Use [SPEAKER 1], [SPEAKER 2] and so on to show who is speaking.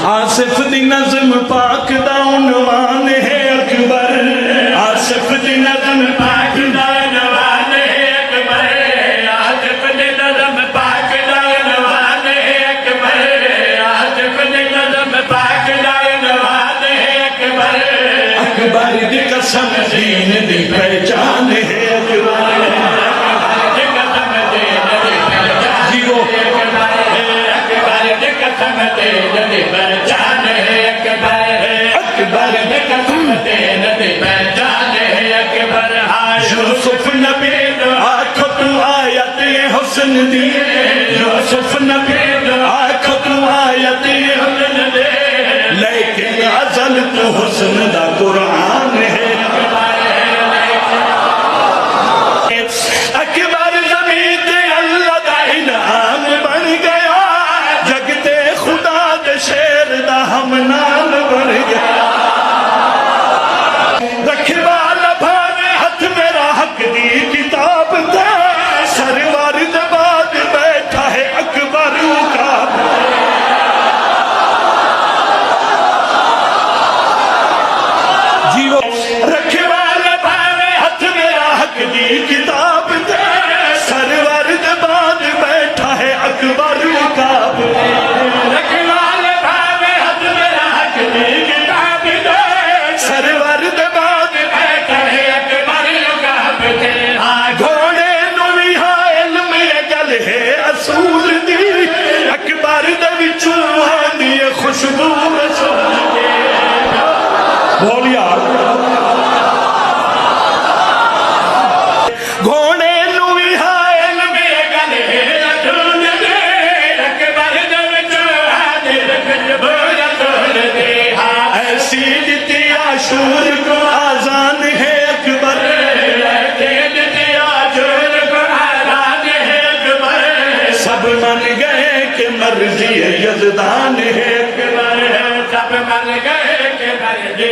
[SPEAKER 1] آصف دی نظم پاک دا عنوان ہے اکبر، آصف دی نظم پاک دا عنوان ہے اکبر، آصف دی نظم پاک دا عنوان ہے اکبر، آصف دی نظم پاک دا عنوان ہے اکبر، اکبر دی قسم دین دی پہچان ہے اکبر، یوسف نبی آنکھوں تو آیت حسن دی، یوسف نبی آنکھوں تو آیت حسن دی، لیکن ازل تو حسن دا قرآن ہے اکبر، زمین تے اللہ دا انعام بن گیا، جگتے خدا دے شیر دا ہم نام بن گیا، رکھوالا بھاوے ہاتھ میرا حق دی کتاب دے، سرور دے بعد بیٹھا ہے اکبر کا، جیو رکھوالا بھاوے ہاتھ میرا حق دی کتاب دے، سرور دے بعد بیٹھا ہے اکبر کا، رکھوالا بھاوے ہاتھ میرا حق دی کتاب دے، سرور دے بعد بیٹھا ہے اکبر کا، گھوڑے نو بھی ہاں علم یہ گل ہے اصول دی، اکبر دے وچوں آندی ہے خوشبو رسول دی، بول یار گھوڑے نو بھی ہاں علم یہ گل ہے اصول دی، اکبر دے وچوں آندی ہے خوشبو رسول دی، ایسی دتی عاشور کو آزان ہے اکبر، سب من گئے کہ مرضی یزدان ہے اکبر، سب من گئے کہ مرضی